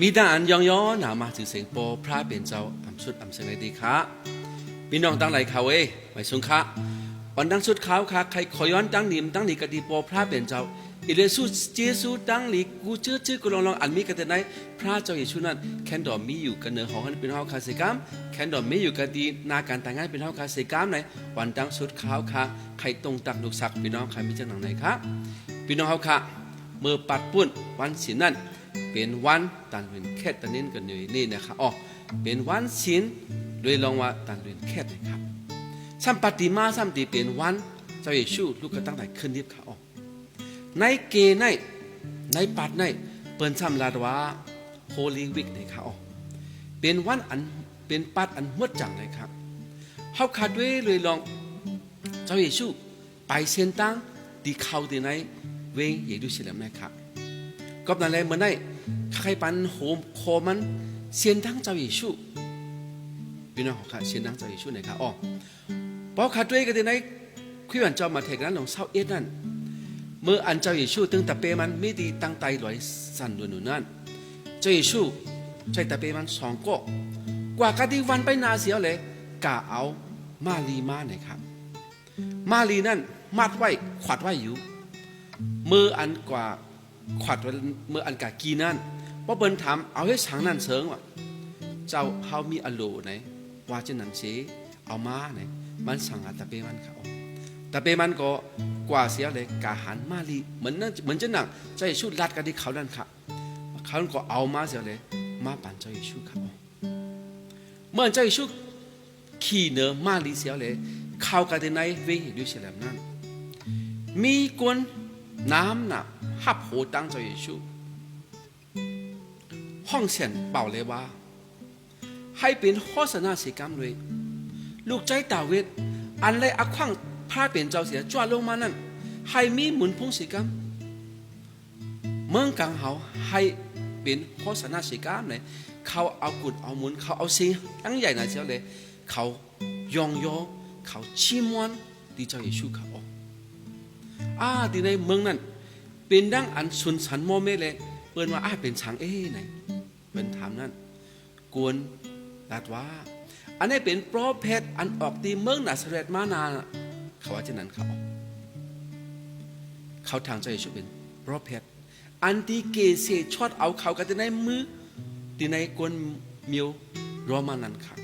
มีด่านยองย้อนหนามาถึงเสียงโปพระเป็นเจ้าอำสุดอำเสนอดีค่ะพี่น้องตั้งหลายเขาไม่สงค่ะวันดังสุดเขาค่ะใครขอย้อนตั้งนิมตั้งนีกดีโปพระเป็นเจ้าอิเลสุเจสุตั้งลีกูชื่อกูลองอันมีกันแต่ไหนพระเจ้าเยซูนั้นแคนดอมมีอยู่กันเนื้อของเป็นเฮาคาเซกามแคนดอมมีอยู่กันดีนาการแต่งงานเป็นเฮาคาเซกามไหนวันดังสุดเขาค่ะใครตรงตักลูกศักพี่น้องใครมีจังหนังไหนครับพี่น้องเขาค่ะเมื่อปัดปุ่นวันศีลนั้นเป็นวันตันเวนแค่ตันนินกันอยู่นี่นะครับอ๋อเป็นวันศีลโดยลองว่าตันเวนแค่นะครับสัมปติมาสัมติเป็นวันเจ้าเยซูลูกก็ตั้งแต่ขึ้นเรียบขาออกในเกในปัดในเปิ่นซ้ำลาดว่าโฮลีวิกนะครับอ๋อเป็นวันอันเป็นปัดอันมดจังเลยครับเขาขาดด้วยเลยลองเจ้าเยซูไปเส้นตั้งดีเข้าที่ไหนเวงเยรูซาเล็มนะครับก็นั่นแหละเมื่อไหร่ใครปันโหมโคมันเสียนทั้งเจ้าเยซูพี่น้องเขาเสียนทั้งเจ้าเยซูนะครับอ๋อพอขาดด้วยกันที่ไหนคุยวันเจ้ามาเทกนั้นของเศร้าเอ็ดนั่นเมื่ออันเจ้าเยซูตึงตะเปมันไม่ดีตั้งใจลอยสั่นด้วยหนุนนั่นเจ้าเยซูใช้ตะเปมัน2ก็กว่ากันที่วันไปนาเสียเลยกะเอามาลีมาหน่อยครับมาลีนั่นมัดไว้ขวัดไว้อยู่เมื่ออันกว่าขวัดเมื่ออันกากีนั่นเพราะเปิ้นถามเอาให้สังนั่นเสิงว่าเจ้าเฮามีอโลไหนว่าจะนั่นเสเอามาไหนมันสั่งอาตะเปมันเขาตะเปมันก็กว่าเสียเลยกาหันมาลีเหมือนจะหนังเจ้าเยซูรัดกันที่เขานั่นครับเขาก็เอามาเสียเลยมาปั่นเจ้าเยซูเขาเมื่อเจ้าเยซูขี่เนื้อมาลีเสียเลยเข้ากันในเวงเยรูซาเล็มนั่นมีกวนน้ำหนักฮับโหตั้งเจ้าเยซูห้องเสียนเป่าเลยว่าให้เป็นโฆษณาสิกรรมเลยลูกใจดาวิดอันเลยอักขวางพระเป็นเจ้าเสียจ้าลงมานั่นให้มีหมุนพงสิกรรมเมืองกลางเขาให้เป็นโฆษณาสิกรรมเลยเขาเอากุดเอาหมุนเขาเอาสิ่งตั้งใหญ่นะเจ้าเลยเขายองโยเขาชิมวันที่เจ้าเยซูเขาที่ในเมืองนั้นเป็นดังอันสุนสันโมเมเลยเปิ้นว่าเป็นช้างไหนเป็นถามนั่นกวนลาดว่าอันนี้เป็นโปรเพตอันออกตีเมืองนาซาเรตมานานเขาว่าเช่นนั้นเขาทางเจ้าเยซูเป็นโปรเพตอันที่เกเซชอดเอาเขากันในมือที่ในกวนมิวรอมานั้นครับ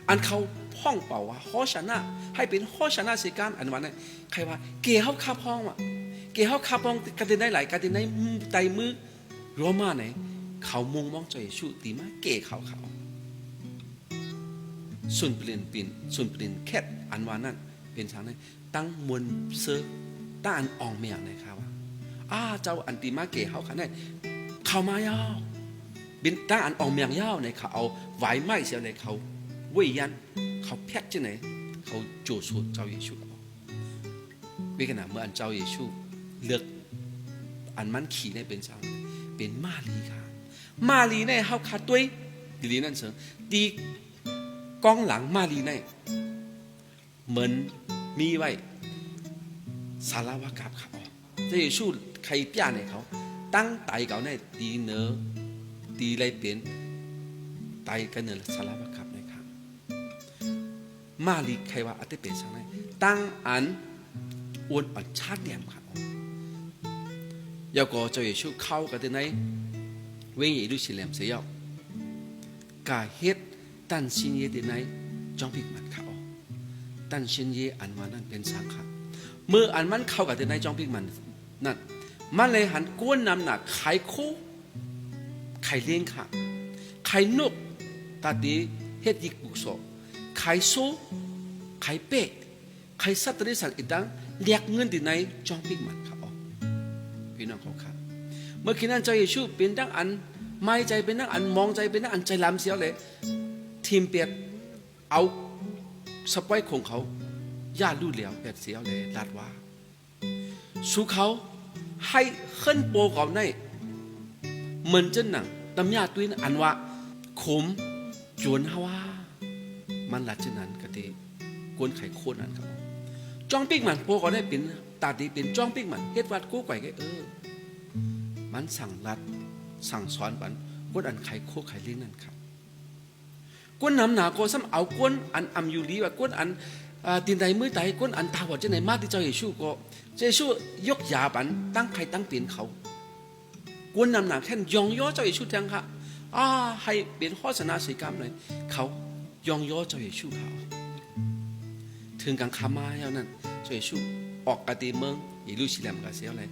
อันเขาพ้องเป่าว่าโฮชนะให้เป็นโฮชนะสิการอันวันนั้นใครว่าเกเขาขับพ้องว่ะเกเขาขับพ้องกันได้หลายกันได้ไตมือรอมาไหนเขามุงมองเจ้าเยซูตีมาเกเขาส่วนเปลี่ยนแค่อันวันนั้นเป็นทางนั้นตั้งมวลเสือตั้งอันอ่องเมียงนะครับว่าเจ้าอันตีมาเกเขาขันได้เขามายาวเป็นตั้งอันอ่องเมียงยาวในเขาเอาไหวไม้เสียในเขาเวียนเขาแพ็กที่ไหนเขาโจสูเจ้าเยซูวิขณะเมื่ออันเจ้าเยซูเลือกอันมันขี่ในเป็นสาวเป็นมาลีค่ะมาลีในเขาขาดด้วยดีนั่นเสิดีกองหลังมาลีในเหมือนมีไว้สารวักับเขาเจ้าเยซูใครเปียในเขาตั้งไตเขาในดีเนื้อดีเลยเป็นไตกันเนื้อสารวักับมาลีใครว่าอาจจะเป็นสังไงตั้งอันอวนอันชาติเดียมครับยาก็เจ้าเยซูเข้ากันในเวงเยรูซาเล็มเสียกาเฮ็ดตันชินเยติในจองพิกมันเขาตันชินเยอันวันนั้นเป็นสังครับเมื่ออันมันเข้ากันในจองพิกมันนั่นมันเลยหันก้นนำหนักไข่คู่ไข่เลี้ยงค่ะไข่นกตาดีเฮ็ดยิกบุกโซไข่โซ่ไข่เป็ดไข่สัตว์ที่สั่งอีกดังเรียกเงินที่ไหนจองปิ้งมันครับพี่น้องเขาครับเมื่อกี้นั้นเจ้าเยซูเป็นดังอันไม่ใจเป็นดังอันมองใจเป็นดังอันใจลำเสียเลยทีมเปียดเอาสปอยของเขาย่าลู่เหลียวเปียดเสียเลยลาดว่าสู้เขาให้ขึ้นโปก่อนในเหมือนจะหนังตำยาตุ้ยอันว่าขมจวนฮาวามันหลัดจากนั้นก็ดีกวนไข่โคนนั่นครับจ้องปิ๊กมันโปก็ได้เป็นตาดีเป็นจ้องปิ๊กมันเฮ็ดวัดกู้ไก่ก็มันสั่งรัดสั่งสอนปัน ก้นอันไข่โคไข่เลี้ยงนั่นครับก้นน้ำหนาก็ซ้ำเอาก้นอันอำอยู่ลีว่าก้นอันตีนใดมือใดก้นอันตาหัวจะไหนมาที่เจ้าเยซูก็เจ้าเยซูยกยาบันตั้งใครตั้งเปลี่ยนเขาก้นน้ำหนาแค่ยองย่อเจ้าเยซูจังค่ะให้เปลี่ยนข้อสนาสีกรรมเลยเขายองย่อเจ้าเยซูเขาถึงกังคามาแล้วนั่นเจ้าเยซูออกกติเมืองเยรูซาเล็มกันเสียอะไร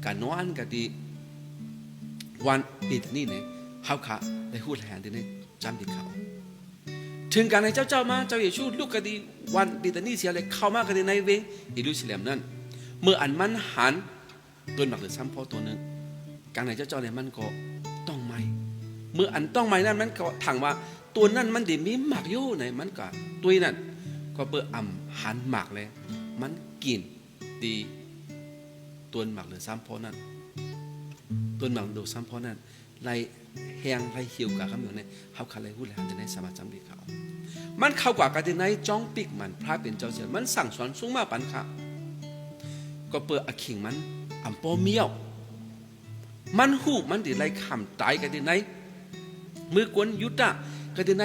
การนอนกติวันปีนี้เนี่ยเขาขาได้พูดแทนที่นี่จำดีเขาถึงการในเจ้ามาเจ้าเยซูลูกกติวันปีนี้เสียอะไรเข้ามากติในเวงเยรูซาเล็มนั่นเมื่ออันมันหันตัวหนักหรือซ้ำพอตัวนึงการในเจ้าเนี่ยมันก็ต้องไม่เมื่ออันต้องไม่นั่นมันก็ถังว่าตัวนั้นมันดีมีหมักอยู่ไหนมันก็ตัวนั้นก็เปิดหันหมักเลยมันกินดีตัวหมักหรือซ้ำพอนั้นตัวหมักดูซ้ำพอนั้นไล่แห้งไล่เหี่ยวกับคำอยู่เนี่ยเขาขาดอะไรพูดเลยหันจะได้สามารถจำดีเขามันเข้ากว่ากันในจ้องปิกมันพระเป็นเจ้าเสียมันสั่งสอนสูงมากปันค่ะก็เปิดอขิงมันปอเมียวมันหูมันดีไล่ขำตายกันในมือกวนยุตะกันใน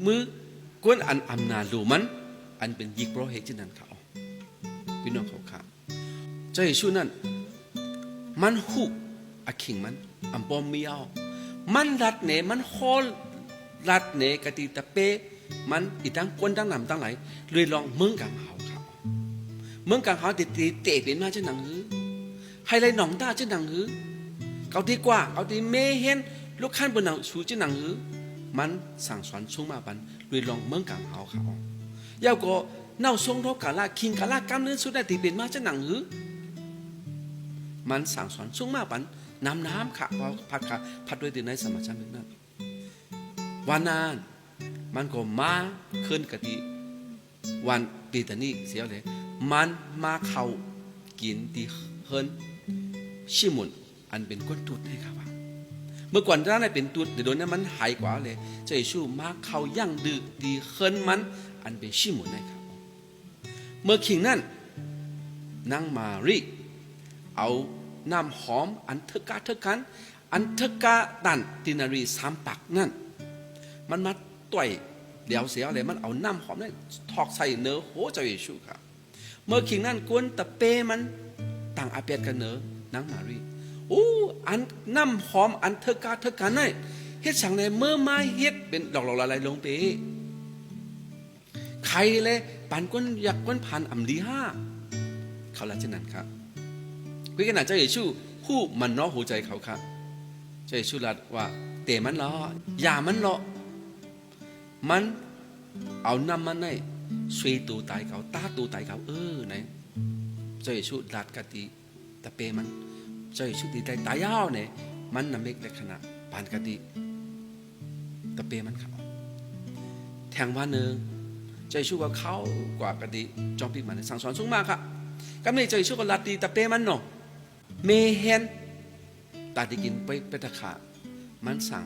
มือกวนอันอำนาจดูมันอันเป็นยิกโปรเฮจินันเขาพี่น้องเขาค่ะเจ้าเยซูนั่นมันหูอขิงมันปอเมียวมันรัดเนมันโคลรัดเนกติตะเปมันอีตั้งกวนตั้งนำตั้งไหลเลยลองเมืองกังเขาเมืองกังเขาติดเตะเป็นมาเช่นหนังหือให้ไรหนองตาเช่นหนังหือเขาดีกว่าเขาดีเมเห็นลูกขั้นบนหนังสูเช่นหนังหือมันสั่งสอนชุ่งมาปันเลยลองเมืองกังเขายาวก็เน่าทรงโรกาลาคิงกาลากำเนื้อสุดได้ติเป็นมาเช่นหนังหือมันสั่งสอนชุ่งมาปันน้ำค่ะเพราะพัดด้วยดินในสมัชชาตินั้นวันนั้นมันก็มาขึ้นกติวันปีตานี้เสียเลยมันมาเข้ากินที่เฮินชิมุนอันเป็นก้นตุดให้ครับเมื่อก่อนร้านนั้นเป็นตุดเดี๋ยวนั้นมันหายกว่าเลยเจ้าเยซูมาเข้าย่างดื้อที่เฮินมันอันเป็นชิมุนให้ครับเมื่อคิงนั้นนางมารีเอาน้ำหอมอันเทกกันอันเทกาดันตินารี3 ปักนั่นมันมาต่อยเดี๋ยวเสียอะไรมันเอาน้ำหอมนั่นถอกใส่เนื้อโหเจ้าเยซูครับเมื่อคิงนั่นกวนตะเปมันต่างอาเปียดกันเนื้อนางมารีอันน้ำหอมอันเทกานั่นเฮ็ดสั่งในเมื่อมาเฮ็ดเป็นหลอกๆลายลงเปใครเลยปานกวนอยากกวนผ่านลี5เขาละเช่นนั้นครับคุยกันหนาเจ้าเยซูผู้มันน้อหัวใจเขาครับเจ้าเยซูรัดว่าเตะมันล้อย่ามันล้อมันเอาน้ำมันในช่วยตูตายเขาตาตูตายเขาไหนเจ้าเยซูรัดกะติตะเปมันเจ้าเยซูตีตายยาวเนี่ยมันนำเล็กเล็กขนาดปานกะติตะเปมันเขาแทงวันหนึ่งเจ้าเยซูว่าเขากว่ากะติจอมปิกมันสั่งสอนสูงมากครับก็ไม่เจ้าเยซูก็รัดตีตะเปมันเนาะเมเฮนตาที่กินไปตะขามันสั่ง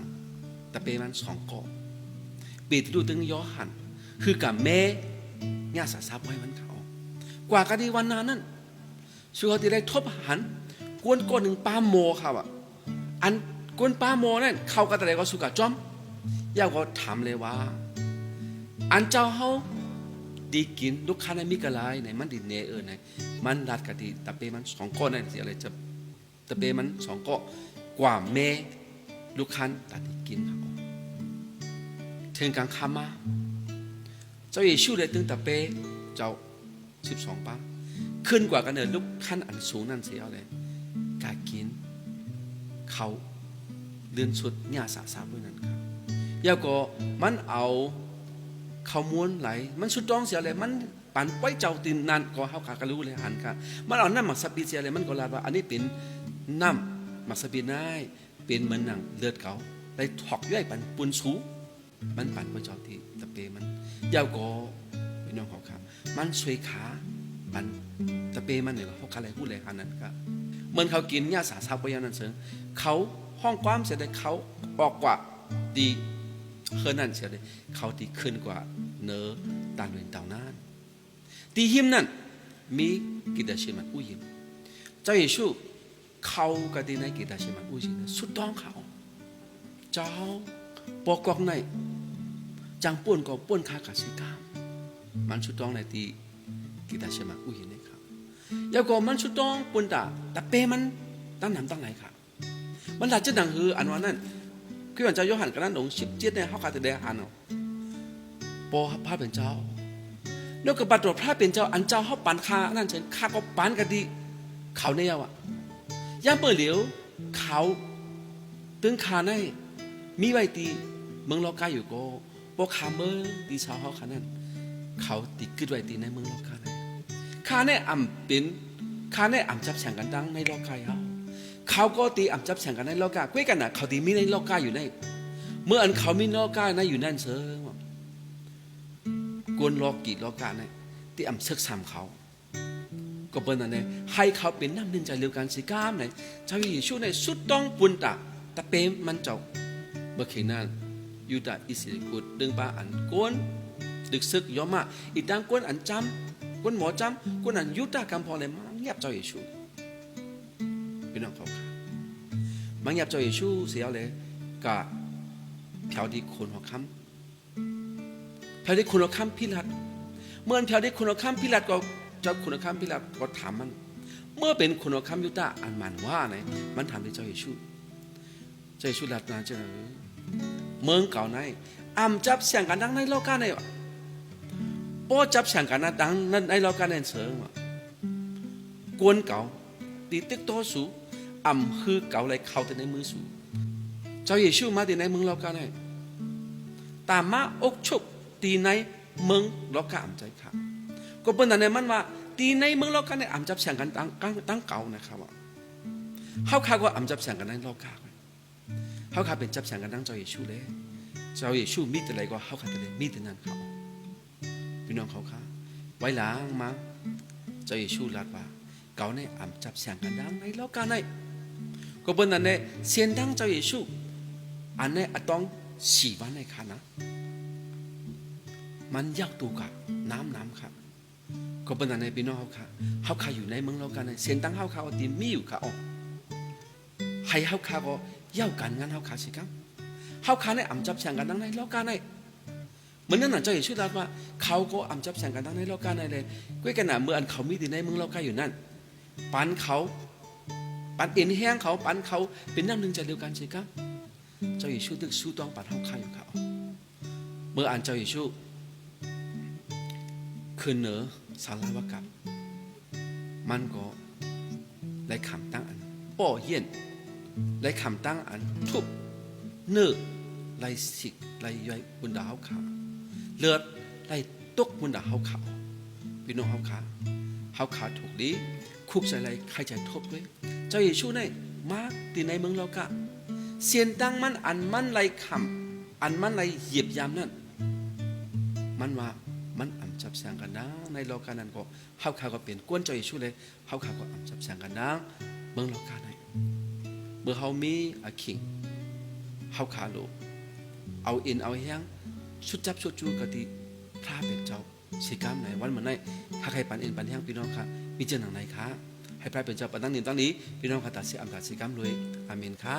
ตะเปมัน2 ก้อปีที่ดูตึงย้อหันคือกับแม่ย่าสาซับไว้มันเขากว่ากันที่วันนั้นนั่นชัวร์ที่ได้ทบหันกวนก้นหนึ่งปาโมเขาอันกวนปาโมนั่นเขาก็แต่ไหนก็สุกะจอมย่าก็ถามเลยว่าอันเจ้าเขาดีกินลูกค้าในมิกะลายในมันดินเนไหนมันรัดกะทิตะเปมัน2 ก้อนั่นเสียอะไรจะตะเปมัน2 ก้อกว่าแม่ลูกค้าตัดกินเขาถึงกลางคำมาเจ้าเยซูเลยตึงตะเปเจ้า12 ป้าขึ้นกว่ากันเนอลูกขั้นอันสูงนั่นเสียเลยกากินเขาเดือนสุดหญ้าสาสาด้วยนั่นครับยาวก็มันเอาเขาม้วนไหลมันสุดต้องเสียเลยมันปั่นไว้เจ้าตินนั่นก็เขาขากระรู้เลยหันครับมันเอาน้ำหมักสปีเสียเลยมันก็ลาดว่าอันนี้เป็นน้ำหมักสปีได้เป็นเหมือนหนังเลือดเขาได้ถอกย่อยปั่นปุนสูมันปั่นไว้เจ้าที่ตะเปมันยาวก็พี่น้องเขาครับมันช่วยขาปั่นตะเปมันเนี่ยเขาอะไรพูดเลยหันนั้นครับเหมือนเขากินหญ้าสาซับไปอย่างนั้นเสียเขาห้องความเสียได้เขาออกกว่าดีเฮินนั่นเสียเลยเขาดีขึ้นกว่าเนื้อตาลเวนเต่าน่านตีหิมนั่นมีกิดาเชมันอุ้ยหิมเจ้าเยซูเขาก็ดีในกิดาเชมันอุ้ยหิมสุดต้องเขา เจ้าปอกอกในจังป่วนก็ป่วนคากาสิกามมันชุดต้องในตีกีตาเชมาอุ้ยนี่ครับแล้วก็มันชุดต้องป่วนตาเปมันตั้งน้ำตั้งไหนครับมันหลักจะดังคืออันวันนั้นคือวันเจ้าโยหันกันนั้นหลง17เนี่ยเขาขาดแต่เดียอันเอาปอพระเป็นเจ้าแล้วก็บัดดพระเป็นเจ้าอันเจ้าเขาปันคานั่นเช่นคาก็ปันกันดีเขาเนี่ยอ่ะย่างเปิดเหลียวเขาตึงคาในมีไว้ตีเมืองลอกาอยู่ก็พวกขาเมืองตีชาวเขาขานั้นเขาติดกึดไว้ตีในเมืองลอกาในคาในอ่ำเป็นคาในอ่ำจับแข่งกันดังในลอกาเขาก็ตีอ่ำจับแข่งกันในลอกาคุยกันนะเขาตีมีในลอกาอยู่ในเมื่ออันเขามีลอกาในอยู่นั่นเสือกวนลอกีลอกาในที่อ่ำเสกสามเขาก็เป็นอะไรให้เขาเป็นน้ำหนึ่งใจเร็วกันสิก้ามไหนชาวยิชูในสุดต้องปุ่นตาเปมมันเจ้าเมื่อคืนนั้นยูดาอิสิกุดดึงปลาอันก้นดึกซึกย่อมมาอีดังก้นอันจำก้นหมอจำก้นอันยูดากำพอเลยมันเงียบเจ้ายิชูพี่น้องเขาค่ะมันเงียบเจ้ายิชูเสียเลยกะแถวดีคนหัวค่ำแถวดีคนหัวค่ำพิรัตเมื่อแถวดีคนหัวค่ำพิรัตก็เจ้าคนหัวค่ำพิรัตก็ถามมันเมื่อเป็นคนหัวค่ำยูดาอันมันว่าไงมันถามในเจ้ายิชูเจ้ายิชูรัตนาเจ้าเมืองเก่าในอ่ำจับเสียงกันดังในโลกาในวะโป้จับเสียงกันดังในโลกาในเสือวะกวนเก่าตีตึกโตสูอ่ำคือเก่าเลยเข้าแต่ในมือสูเจ้าเยซูมาตีในเมืองโลกาในตามมาอกชุบตีในเมืองโลกาอ่ำใจขาก็เป็นแต่ในมันว่าตีในเมืองโลกาในอ่ำจับเสียงกันตั้งเก่านะครับว่าเขาข้าก็อ่ำจับเสียงกันในโลกาเขาขาเป็นจับแสงกันดังเจ้าเยซูเลยเจ้าเยซูมีแต่อะไรก็เขาขาแต่เลยมีแต่นั้นเขาพี่น้องเขาค่ะไว้หลังมาเจ้าเยซูรัดว่าเก่าในอ่ำจับแสงกันดังในโลกาในก็เป็นนั่นเนี่ยเสียงดังเจ้าเยซูอันนี้ต้องสีวันในขานะมันยากตัวกับน้ำครับก็เป็นนั่นเนี่ยพี่น้องเขาค่ะเขาขาอยู่ในเมืองโลกาในเสียงดังเขาขาตีมีอยู่ค่ะอ๋อให้เขาขาก็เย่ากันงั้นเขาขาสิครับเขาขาในอ่ำจับแสงกันดังในโลกาในเหมือนนั่นน่ะเจ้าเยซูตรัสว่าเขาก็อ่ำจับแสงกันดังในโลกาในเลยก็กันน่ะเมื่ออันเขามีดีในเมืองโลกาอยู่นั่นปันเขาปันเอ็นแห้งเขาปันเขาเป็นน้ำหนึ่งใจเดียวกันสิครับเจ้าเยซูตึกสู้ต้องปันเขาขาอยู่เขาเมื่ออันเจ้าเยซูขึ้นเหนือสารวักับมันก็ได้คำตั้งอันป้อเย็นไล่คำตั้งอันทุบเนื้อไล่สิกไล่ย่อยบุญดาเขาขาเลือดไล่ตกบุญดาเขาขาพี่น้องเขาขาถูกดีคุกใจไรใครใจทบด้วยเจ้าเยซูในมาตีในเมืองเรากะเสียนตั้งมันอันมันไล่คำอันมันไล่เหยียบยามนั่นมันว่ามันอ่ำจับแสงกันนะในโลกานั้นก็เขาขาก็เปลี่ยนกวนเจ้าเยซูเลยเขาขาก็อ่ำจับแสงกันนะเมืองโลกาในเมื่อเขามีอาคิงเขาขาโลเอาเอ็นเอาแห้งชุดจับชุดจูกะทิพระเป็นเจ้าสิกรรมไหนวันเหมือนไหนถ้าใครปันเอ็นปันแห้งพี่น้องค่ะมีเจอหนังไหนคะให้พระเป็นเจ้าปันตั้งนี้ตั้งนี้พี่น้องค่ะตัดเสียอำนาจสิกรรมเลยอาเมนค่ะ